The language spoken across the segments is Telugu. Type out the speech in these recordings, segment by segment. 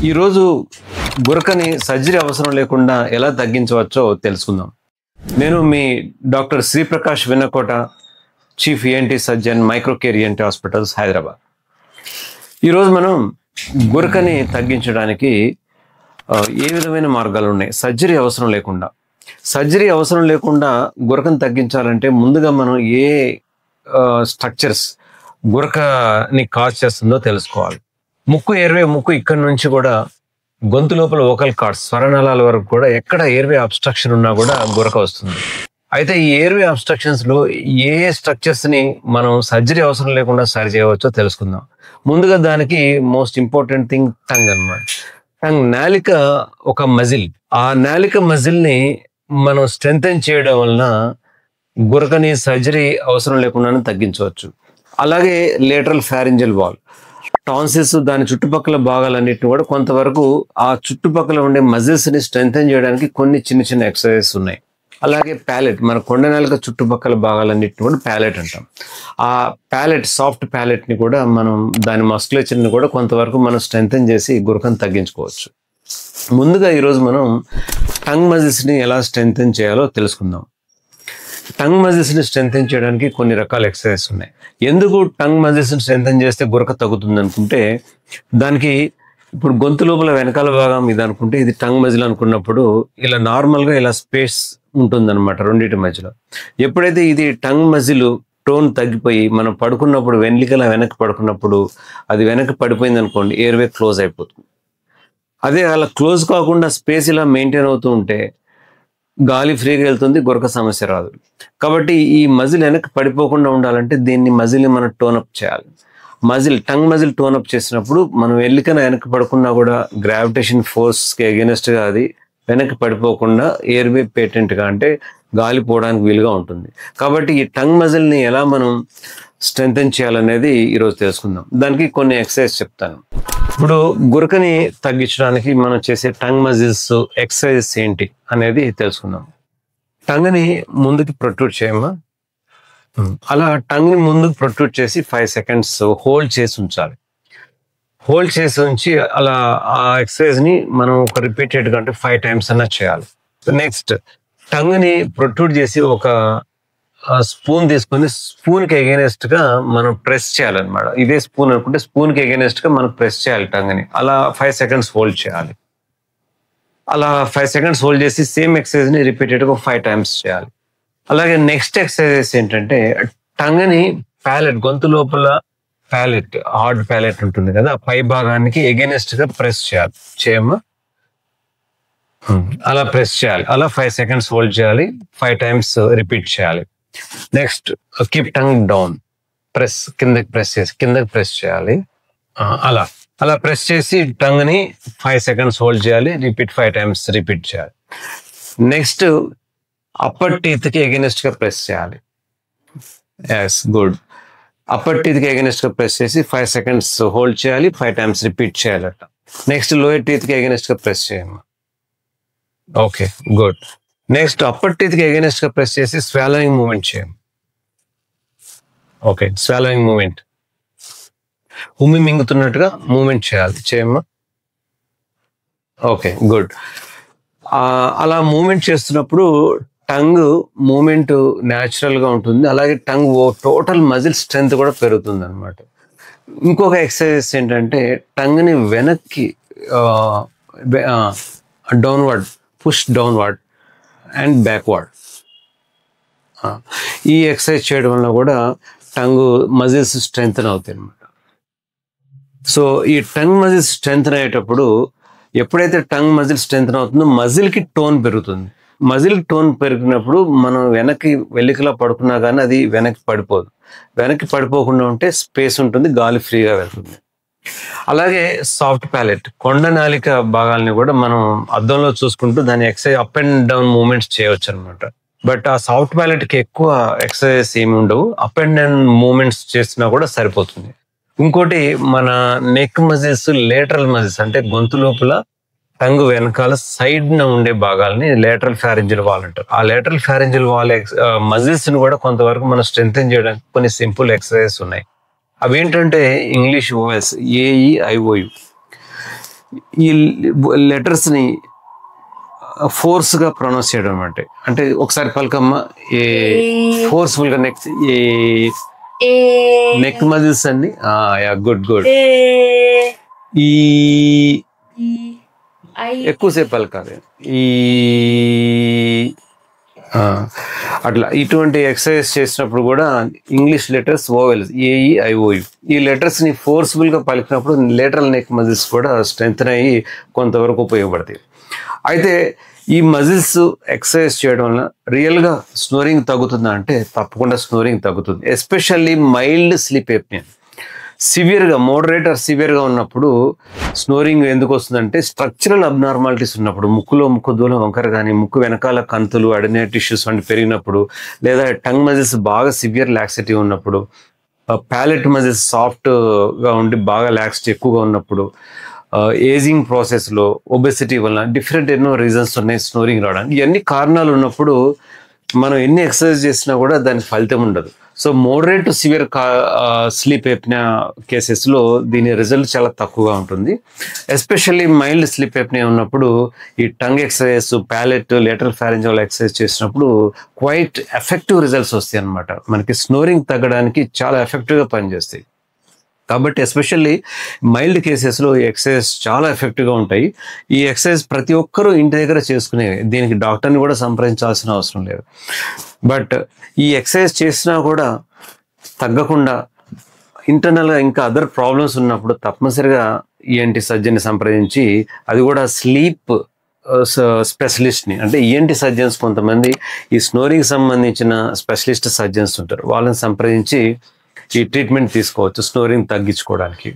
ఈరోజు గురకని సర్జరీ అవసరం లేకుండా ఎలా తగ్గించవచ్చో తెలుసుకుందాం. నేను మీ doctor Sriprakash Vinakota, chief ENT surgeon, Microcare ENT hospitals, Hyderabad. ఈరోజు మనం గురకని తగ్గించడానికి ఏ విధమైన మార్గాలు ఉన్నాయి సర్జరీ అవసరం లేకుండా. సర్జరీ అవసరం లేకుండా గురకని తగ్గించాలంటే ముందుగా మనం ఏ స్ట్రక్చర్స్ గురకని కాజ్ చేస్తుందో తెలుసుకోవాలి. ముక్కు ఇక్కడి నుంచి కూడా గొంతు లోపల వోకల్ కార్డ్స్, స్వరనాళాల వరకు కూడా ఎక్కడ ఎయిర్వే అబ్స్ట్రక్షన్ ఉన్నా కూడా గురక వస్తుంది. అయితే ఈ ఎయిర్వే అబ్స్ట్రక్షన్స్ లో ఏ స్ట్రక్చర్స్ ని మనం సర్జరీ అవసరం లేకుండా సరి చేయవచ్చో తెలుసుకుందాం. ముందుగా దానికి మోస్ట్ ఇంపార్టెంట్ థింగ్ టంగ్ అన్నమాట. టంగ్ నాలిక ఒక మజిల్. ఆ నాలిక మజిల్ ని మనం స్ట్రెంథెన్ చేయడం వలన గురకని సర్జరీ అవసరం లేకుండానే తగ్గించవచ్చు. అలాగే లేటరల్ ఫారింజల్ వాల్, టాన్సిల్స్, దాని చుట్టుపక్కల భాగాలన్నింటినీ కూడా కొంతవరకు ఆ చుట్టుపక్కల ఉండే మజిల్స్ ని స్ట్రెంథెన్ చేయడానికి కొన్ని చిన్న చిన్న ఎక్సర్సైజెస్ ఉన్నాయి. అలాగే ప్యాలెట్, మన కొండ నాలుక చుట్టుపక్కల భాగాలన్నింటినీ కూడా ప్యాలెట్ అంటాం. ఆ ప్యాలెట్, సాఫ్ట్ ప్యాలెట్ ని కూడా మనం దాని మస్కులేచర్ ని కూడా కొంతవరకు మనం స్ట్రెంథెన్ చేసి గురకను తగ్గించుకోవచ్చు. ముందుగా ఈరోజు మనం టంగ్ మజిల్స్ ని ఎలా స్ట్రెంథెన్ చేయాలో తెలుసుకుందాం. టంగ్ మజిల్స్ ని స్ట్రెంథెన్ చేయడానికి కొన్ని రకాల ఎక్సర్సైజెస్ ఉన్నాయి. ఎందుకు టంగ్ మజిల్స్ ని స్ట్రెంథెన్ చేస్తే గురక తగ్గుతుంది అనుకుంటే, దానికి ఇప్పుడు గొంతు లోపల వెనకాల భాగం ఇది అనుకుంటే, ఇది టంగ్ మజిల్ అనుకున్నప్పుడు ఇలా నార్మల్గా ఇలా స్పేస్ ఉంటుందన్నమాట రెండింటి మధ్యలో. ఎప్పుడైతే ఇది టంగ్ మజిల్ టోన్ తగ్గిపోయి మనం పడుకున్నప్పుడు వెన్లికల వెనక్కి పడుకున్నప్పుడు అది వెనక్కి పడిపోయింది అనుకోండి, ఎయిర్వే క్లోజ్ అయిపోతుంది. అదే అలా క్లోజ్ కాకుండా స్పేస్ ఇలా మెయింటైన్ అవుతూ ఉంటే గాలి ఫ్రీగా వెళ్తుంది, గురక సమస్య రాదు. కాబట్టి ఈ మజిల్ వెనక్కి పడిపోకుండా ఉండాలంటే దీన్ని మజిల్ని మనం టోనప్ చేయాలి. టంగ్ మజిల్ టోనప్ చేసినప్పుడు మనం ఎల్లికన వెనక్కి పడుకున్నా కూడా గ్రావిటేషన్ ఫోర్స్కి ఎగెనెస్ట్గా అది వెనక్కి పడిపోకుండా ఎయిర్వే పేటెంట్గా, అంటే గాలి పోవడానికి వీలుగా ఉంటుంది. కాబట్టి ఈ టంగ్ మజిల్ని ఎలా మనం స్ట్రెంథెన్ చేయాలనేది ఈరోజు తెలుసుకుందాం. దానికి కొన్ని ఎక్సర్సైజ్ చెప్తాను. ఇప్పుడు గురకని తగ్గించడానికి మనం చేసే టంగ్ మజిల్స్ ఎక్సర్సైజెస్ ఏంటి అనేది తెలుసుకుందాం. టంగ్ని ముందుకి ప్రొట్రూడ్ చేయమ్మా. అలా టంగ్ని ముందుకు ప్రొట్రూడ్ చేసి 5 సెకండ్స్ హోల్డ్ చేసి ఉంచాలి. హోల్డ్ చేసి ఉంచి అలా ఆ ఎక్సర్సైజ్ని మనం ఒక రిపీటెడ్గా అంటే 5 టైమ్స్ అన్నా చేయాలి. నెక్స్ట్ టంగ్ని ప్రొట్రూడ్ చేసి ఒక స్పూన్ తీసుకొని స్పూన్కి ఎగెనెస్ట్గా మనం ప్రెస్ చేయాలన్నమాట. ఇదే స్పూన్ అనుకుంటే స్పూన్కి ఎగెనెస్ట్గా మనం ప్రెస్ చేయాలి టంగ్ని. అలా 5 సెకండ్స్ హోల్డ్ చేయాలి. అలా 5 సెకండ్స్ హోల్డ్ చేసి సేమ్ ఎక్సర్సైజ్ని రిపీటెడ్గా 5 టైమ్స్ చేయాలి. అలాగే నెక్స్ట్ ఎక్సర్సైజెస్ ఏంటంటే టంగ్ని ప్యాలెట్, గొంతు లోపల ప్యాలెట్, హార్డ్ ప్యాలెట్ ఉంటుంది కదా, పై భాగానికి ఎగెనెస్ట్గా ప్రెస్ చేయాలి. చేయమ్మా. అలా ప్రెస్ చేయాలి. అలా 5 సెకండ్స్ హోల్డ్ చేయాలి, 5 టైమ్స్ రిపీట్ చేయాలి. Next keep tongue down, press, కిందకి ప్రెస్ చేయాలి. అలా ప్రెస్ చేసి టంగ్ని 5 సెకండ్స్ హోల్డ్ చేయాలి, 5 టైమ్స్ రిపీట్ చేయాలి. నెక్స్ట్ అప్పర్ టీత్కి ఎగెనెస్ట్గా ప్రెస్ చేయాలి. Yes, good. అప్పర్ టీత్కి ఎగెనెస్ట్గా ప్రెస్ చేసి 5 సెకండ్స్ హోల్డ్ చేయాలి, 5 టైమ్స్ రిపీట్ చేయాలట. నెక్స్ట్ లోయర్ టీత్కి ఎగెనెస్ట్గా ప్రెస్ చేయమ్మా. Okay, good. నెక్స్ట్ అప్పర్ టీత్కి ఎగెనెస్ట్గా ప్రెస్ చేసి స్వాలోయింగ్ మూమెంట్ చేయండి. ఓకే, స్వాలోయింగ్ మూమెంట్, ఉమ్మి మింగుతున్నట్టుగా మూమెంట్ చేయాలి. చేయమ్మా. Okay, good. అలా మూమెంట్ చేస్తున్నప్పుడు టంగ్ మూమెంట్ న్యాచురల్గా ఉంటుంది. అలాగే టంగ్ టోటల్ మజిల్ స్ట్రెంత్ కూడా పెరుగుతుంది అనమాట. ఇంకొక ఎక్సర్సైజ్ ఏంటంటే టంగ్ని వెనక్కి downward, push downward and backward. ఈ ఎక్సర్సైజ్ చేయడం వల్ల కూడా టంగ్ మజిల్స్ స్ట్రెంథన్ అవుతాయి అనమాట. సో ఈ టంగ్ మజిల్స్ స్ట్రెంథన్ అయ్యేటప్పుడు ఎప్పుడైతే టంగ్ మజిల్ స్ట్రెంథన్ అవుతుందో మజిల్కి టోన్ పెరుగుతుంది. మజిల్కి టోన్ పెరిగినప్పుడు మనం వెనక్కి వెల్లికలా పడుకున్నా కానీ అది వెనక్కి పడిపోదు. వెనక్కి పడిపోకుండా ఉంటే స్పేస్ ఉంటుంది, గాలి ఫ్రీగా వెళ్తుంది. అలాగే సాఫ్ట్ ప్యాలెట్, కొండ నాలిక భాగాల్ని కూడా మనం అద్దంలో చూసుకుంటూ దాని exercise up and down moments చేయవచ్చు అనమాట. బట్ ఆ సాఫ్ట్ ప్యాలెట్కి ఎక్కువ ఎక్సర్సైజెస్ ఏమి ఉండవు, అప్ అండ్ డౌన్ మూమెంట్స్ చేసినా కూడా సరిపోతుంది. ఇంకోటి మన నెక్ మజిల్స్, లేటరల్ మజిల్స్ అంటే గొంతు లోపల టంగ్ వెనకాల సైడ్న ఉండే భాగాలని లేటరల్ ఫారింజియల్ వాల్ అంటారు. ఆ లేటరల్ ఫారింజియల్ వాల్ మజిల్స్ని కూడా కొంతవరకు మనం స్ట్రెంథెన్ చేయడానికి కొన్ని సింపుల్ ఎక్సర్సైజెస్ ఉన్నాయి. అవేంటంటే ఇంగ్లీష్ ఓఎస్, ఏఈఐఓయు. ఈ లెటర్స్ని ఫోర్స్గా ప్రొనౌన్స్ చేయడం అంటే ఒకసారి పలకమ్మ ఏ ఫోర్స్ఫుల్గా నెక్ మజిల్స్ అన్ని గుడ్ ఈ ఎక్కువసేపు పలకాలి ఈ అట్లా. ఇటువంటి ఎక్సర్సైజ్ చేసినప్పుడు కూడా ఇంగ్లీష్ లెటర్స్ ఓవెల్స్ ఏఈఐఓయు ఈ లెటర్స్ని ఫోర్స్ఫుల్గా పలికినప్పుడు లేటరల్ నెక్ మజిల్స్ కూడా స్ట్రెంగ్త్ అయ్యి కొంతవరకు ఉపయోగపడతాయి. అయితే ఈ మజిల్స్ ఎక్సర్సైజ్ చేయడం వల్ల రియల్గా స్నోరింగ్ తగ్గుతుందా అంటే తప్పకుండా స్నోరింగ్ తగ్గుతుంది. ఎస్పెషల్లీ మైల్డ్ స్లీప్ ఎప్నియా సివియర్గా మోడరేట్ ఆర్ సివియర్గా ఉన్నప్పుడు స్నోరింగ్ ఎందుకు వస్తుందంటే స్ట్రక్చరల్ అబ్నార్మాలిటీస్ ఉన్నప్పుడు, ముక్కు దూలం వంకర కానీ, ముక్కు వెనకాల కంతులు అడినే టిష్యూస్ వంటి పెరిగినప్పుడు, లేదా టంగ్ మజిల్స్ బాగా సివియర్ లాక్సిటీ ఉన్నప్పుడు, ప్యాలెట్ మజిల్స్ సాఫ్ట్గా ఉండి బాగా లాక్సిటీ ఎక్కువగా ఉన్నప్పుడు, ఏజింగ్ ప్రాసెస్లో ఒబెసిటీ వలన డిఫరెంట్ ఎన్నో రీజన్స్ ఉన్నాయి స్నోరింగ్ రావడానికి. ఇవన్నీ కారణాలు ఉన్నప్పుడు మనం ఎన్ని ఎక్సర్సైజ్ చేసినా కూడా దానికి ఫలితం ఉండదు. So moderate to severe sleep apnoea కేసెస్లో దీని రిజల్ట్ చాలా తక్కువగా ఉంటుంది. ఎస్పెషల్లీ మైల్డ్ స్లీప్ ఎప్నియా ఉన్నప్పుడు ఈ tongue exercise, palate, lateral pharyngeal exercise చేసినప్పుడు క్వైట్ ఎఫెక్టివ్ రిజల్ట్స్ వస్తాయి అన్నమాట. మనకి స్నోరింగ్ తగ్గడానికి చాలా ఎఫెక్టివ్గా పనిచేస్తాయి. కాబట్టి ఎస్పెషల్లీ మైల్డ్ కేసెస్లో ఈ ఎక్సర్సైజ్ చాలా ఎఫెక్టివ్గా ఉంటాయి. ఈ ఎక్సర్సైజ్ ప్రతి ఒక్కరూ ఇంటి దగ్గర చేసుకునేవి, దీనికి డాక్టర్ని కూడా సంప్రదించాల్సిన అవసరం లేదు. బట్ ఈ ఎక్సర్సైజ్ చేసినా కూడా తగ్గకుండా ఇంటర్నల్గా ఇంకా అదర్ ప్రాబ్లమ్స్ ఉన్నప్పుడు తప్పనిసరిగా ఈఎన్టీ సర్జన్ని సంప్రదించి, అది కూడా స్లీప్ స్పెషలిస్ట్ని, అంటే ఈఎన్టీ సర్జన్స్ కొంతమంది ఈ స్నోరింగ్ సంబంధించిన స్పెషలిస్ట్ సర్జన్స్ ఉంటారు, వాళ్ళని సంప్రదించి ఈ ట్రీట్మెంట్ తీసుకోవచ్చు స్నోరింగ్ తగ్గించుకోవడానికి.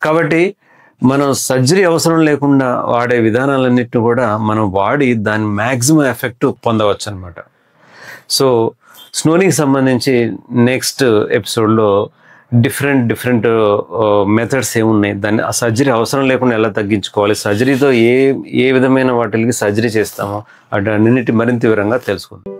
కాబట్టి మనం సర్జరీ అవసరం లేకుండా వాడే విధానాలన్నింటినీ కూడా మనం వాడి దాని మ్యాక్సిమం ఎఫెక్ట్ పొందవచ్చు అనమాట. సో స్నోరింగ్ సంబంధించి నెక్స్ట్ ఎపిసోడ్లో డిఫరెంట్ మెథడ్స్ ఏమున్నాయి, దాన్ని ఆ సర్జరీ అవసరం లేకుండా ఎలా తగ్గించుకోవాలి, సర్జరీతో ఏ విధమైన వాటికి సర్జరీ చేస్తామో అన్నిటి మరింత వివరంగా తెలుసుకుందాం.